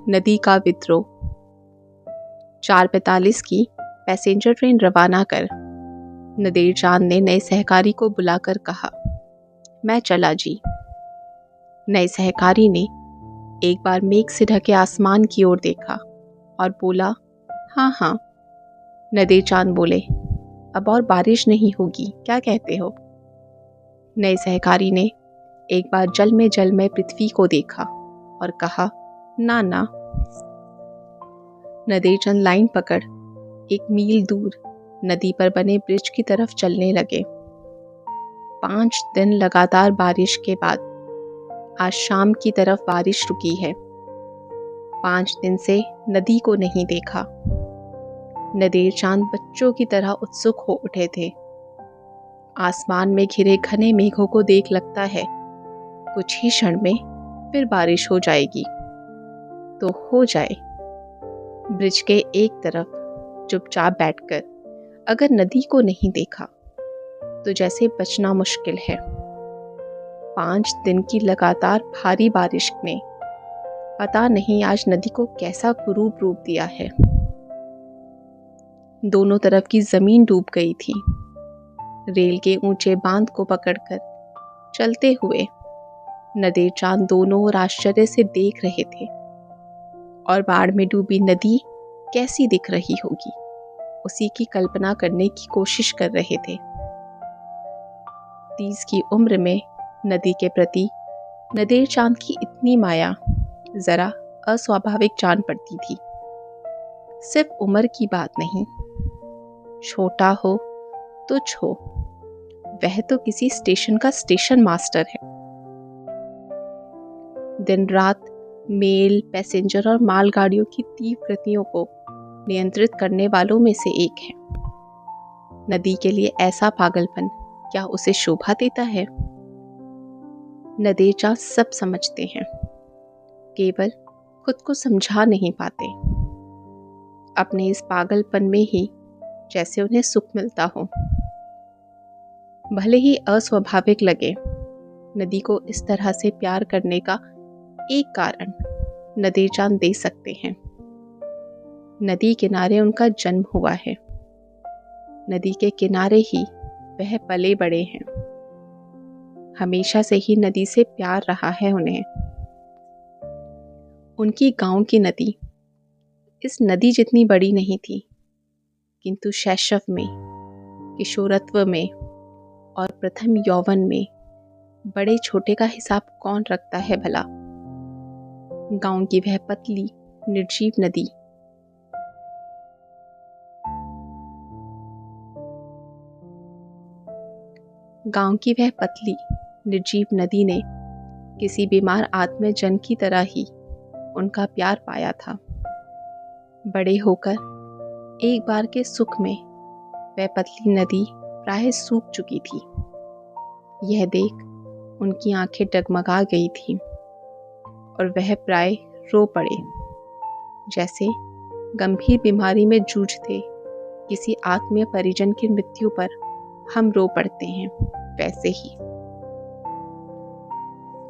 नदी का विद्रोह। 4:45 की पैसेंजर ट्रेन रवाना कर नदेर चांद ने नए सहकारी को बुलाकर कहा, मैं चला जी। नए सहकारी ने एक बार मेघ से ढके आसमान की ओर देखा और बोला, हाँ हाँ। नदेर चांद बोले, अब और बारिश नहीं होगी, क्या कहते हो? नए सहकारी ने एक बार जल में पृथ्वी को देखा और कहा, ना ना। नदेर चंद लाइन पकड़ 1 मील दूर नदी पर बने ब्रिज की तरफ चलने लगे। 5 दिन लगातार बारिश के बाद आज शाम की तरफ बारिश रुकी है। 5 दिन से नदी को नहीं देखा। नदेर चांद बच्चों की तरह उत्सुक हो उठे थे। आसमान में घिरे घने मेघों को देख लगता है कुछ ही क्षण में फिर बारिश हो जाएगी। तो हो जाए। ब्रिज के एक तरफ चुपचाप बैठकर अगर नदी को नहीं देखा तो जैसे बचना मुश्किल है। 5 दिन की लगातार भारी बारिश ने पता नहीं आज नदी को कैसा कुरूप रूप दिया है। दोनों तरफ की जमीन डूब गई थी। रेल के ऊंचे बांध को पकड़कर चलते हुए नदेर चांद दोनों ओर आश्चर्य से देख रहे थे और बाढ़ में डूबी नदी कैसी दिख रही होगी उसी की कल्पना करने की कोशिश कर रहे थे। 30 की उम्र में नदी के प्रति नदेर चांद की इतनी माया जरा अस्वाभाविक जान पड़ती थी। सिर्फ उम्र की बात नहीं, छोटा हो तुच्छ हो, वह तो किसी स्टेशन का स्टेशन मास्टर है। दिन रात मेल, पैसेंजर और मालगाड़ियों की तीव्र गतियों को नियंत्रित करने वालों में से एक है। नदी के लिए ऐसा पागलपन क्या उसे शोभा देता है? नदेर चांद सब समझते हैं, केवल खुद को समझा नहीं पाते। अपने इस पागलपन में ही जैसे उन्हें सुख मिलता हो। भले ही अस्वाभाविक लगे, नदी को इस तरह से प्यार करने का एक कारण नदेर चांद दे सकते हैं। नदी किनारे उनका जन्म हुआ है। नदी के किनारे ही वह पले बड़े हैं। हमेशा से ही नदी से प्यार रहा है उन्हें। उनकी गांव की नदी इस नदी जितनी बड़ी नहीं थी, किंतु शैशव में, किशोरत्व में और प्रथम यौवन में बड़े छोटे का हिसाब कौन रखता है भला। गांव की वह पतली निर्जीव नदी ने किसी बीमार आत्मजन की तरह ही उनका प्यार पाया था। बड़े होकर एक बार के सुख में वह पतली नदी प्राय सूख चुकी थी। यह देख उनकी आंखें डगमगा गई थी और वह प्राय रो पड़े, जैसे गंभीर बीमारी में जूझते किसी आत्मीय परिजन की मृत्यु पर हम रो पड़ते हैं, वैसे ही।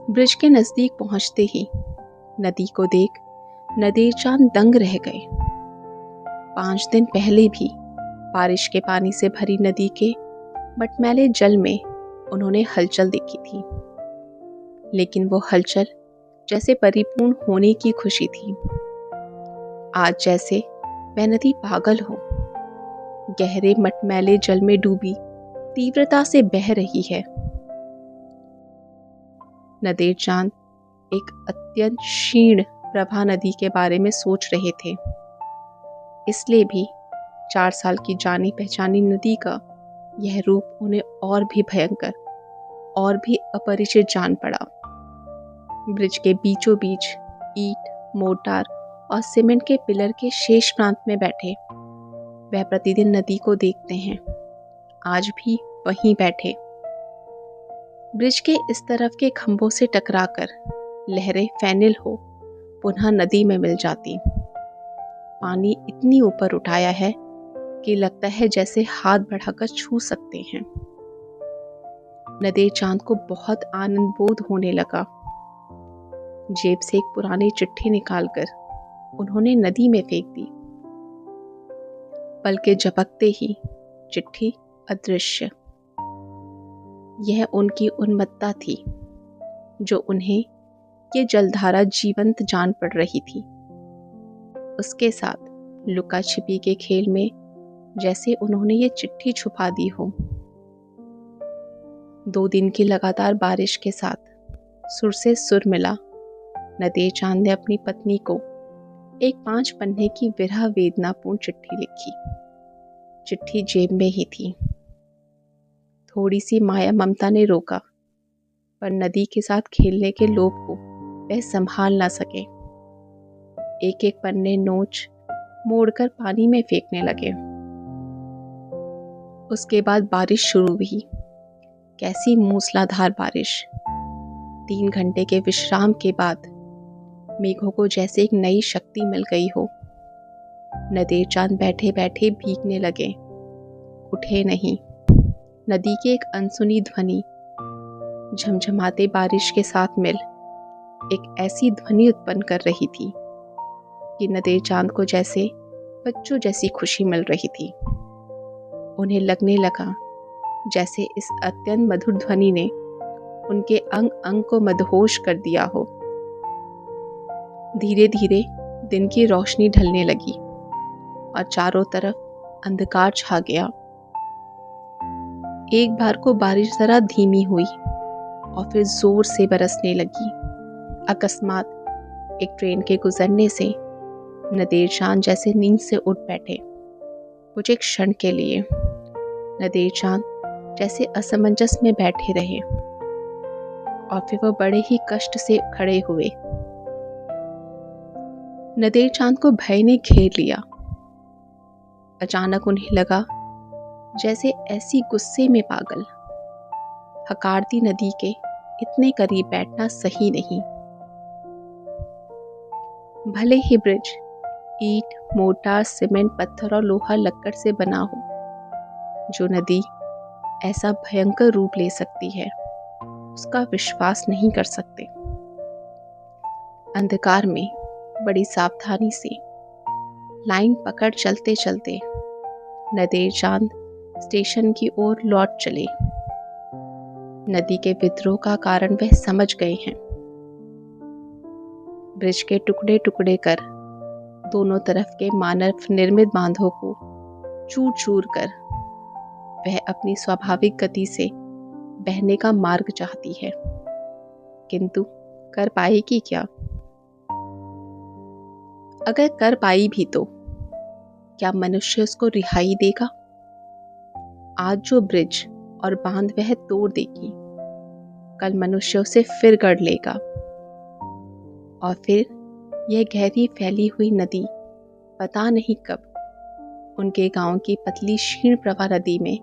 ब्रिज के नजदीक पहुंचते ही नदी को देख नदेर चांद दंग रह गए। 5 दिन पहले भी बारिश के पानी से भरी नदी के मटमैले जल में उन्होंने हलचल देखी थी, लेकिन वो हलचल जैसे परिपूर्ण होने की खुशी थी। आज जैसे वह नदी पागल हो, गहरे मटमैले जल में डूबी तीव्रता से बह रही है। नदेर चांद एक अत्यंत क्षीण प्रभा नदी के बारे में सोच रहे थे। इसलिए भी 4 साल की जानी पहचानी नदी का यह रूप उन्हें और भी भयंकर और भी अपरिचित जान पड़ा। ब्रिज के बीचों बीच ईंट, मोर्टार और सीमेंट के पिलर के शेष प्रांत में बैठे वह प्रतिदिन नदी को देखते हैं। आज भी वहीं बैठे ब्रिज के इस तरफ के खंभों से टकराकर लहरें फैनिल हो पुनः नदी में मिल जाती। पानी इतनी ऊपर उठाया है कि लगता है जैसे हाथ बढ़ाकर छू सकते हैं। नदेर चांद को बहुत आनंद बोध होने लगा। जेब से एक पुरानी चिट्ठी निकालकर उन्होंने नदी में फेंक दी। पल के झपकते ही चिट्ठी अदृश्य। यह उनकी उन्मत्तता थी जो उन्हें ये जलधारा जीवंत जान पड़ रही थी। उसके साथ लुका छिपी के खेल में जैसे उन्होंने ये चिट्ठी छुपा दी हो। 2 दिन की लगातार बारिश के साथ सुर से सुर मिला। नदेर चांद ने अपनी पत्नी को एक 5 पन्ने की विरह वेदनापूर्ण चिट्ठी लिखी। चिट्ठी जेब में ही थी। थोड़ी सी माया ममता ने रोका, पर नदी के साथ खेलने के लोभ को वह संभाल ना सके। एक एक पन्ने नोच मोड़कर पानी में फेंकने लगे। उसके बाद बारिश शुरू हुई। कैसी मूसलाधार बारिश। 3 घंटे के विश्राम के बाद मेघों को जैसे एक नई शक्ति मिल गई हो। नदेर चांद बैठे बैठे भीगने लगे, उठे नहीं। नदी की एक अनसुनी ध्वनि झमझमाते बारिश के साथ मिल एक ऐसी ध्वनि उत्पन्न कर रही थी कि नदेर चांद को जैसे बच्चों जैसी खुशी मिल रही थी। उन्हें लगने लगा जैसे इस अत्यंत मधुर ध्वनि ने उनके अंग अंग को मदहोश कर दिया हो। धीरे धीरे दिन की रोशनी ढलने लगी और चारों तरफ अंधकार छा गया। एक बार को बारिश जरा धीमी हुई और फिर जोर से बरसने लगी। अकस्मात एक ट्रेन के गुजरने से नदेर चांद जैसे नींद से उठ बैठे। कुछ एक क्षण के लिए नदेर चांद जैसे असमंजस में बैठे रहे और फिर वह बड़े ही कष्ट से खड़े हुए। नदेर चांद को भय ने घेर लिया। अचानक उन्हें लगा जैसे ऐसी गुस्से में पागल हकारती नदी के इतने करीब बैठना सही नहीं। भले ही ब्रिज ईंट, मोटार, सीमेंट, पत्थर और लोहा लक्कड़ से बना हो, जो नदी ऐसा भयंकर रूप ले सकती है उसका विश्वास नहीं कर सकते। अंधकार में बड़ी सावधानी से लाइन पकड़ चलते चलते नदेर चांद स्टेशन की ओर लौट चले। नदी के विद्रोह का कारण वह समझ गए हैं। ब्रिज के टुकड़े टुकड़े कर दोनों तरफ के मानव निर्मित बांधों को चूर चूर कर वह अपनी स्वाभाविक गति से बहने का मार्ग चाहती है, किंतु कर पाएगी क्या? अगर कर पाई भी तो क्या मनुष्य उसको रिहाई देगा? आज जो ब्रिज और बांध वह तोड़ देगी, कल मनुष्य उसे फिर गढ़ लेगा और फिर यह गहरी फैली हुई नदी पता नहीं कब उनके गांव की पतली क्षीण प्रवाह नदी में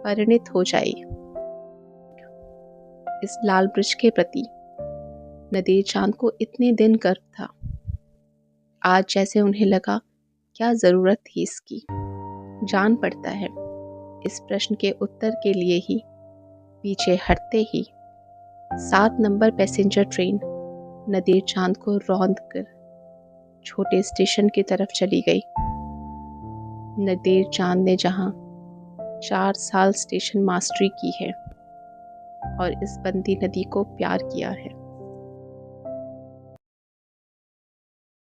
परिणित हो जाए। इस लाल ब्रिज के प्रति नदेर चांद को इतने दिन गर्व था। आज जैसे उन्हें लगा क्या जरूरत थी इसकी। जान पड़ता है इस प्रश्न के उत्तर के लिए ही पीछे हटते ही 7 नंबर पैसेंजर ट्रेन नदेर चांद को रौंद कर छोटे स्टेशन की तरफ चली गई। नदेर चांद ने जहां 4 साल स्टेशन मास्टरी की है और इस बंदी नदी को प्यार किया है।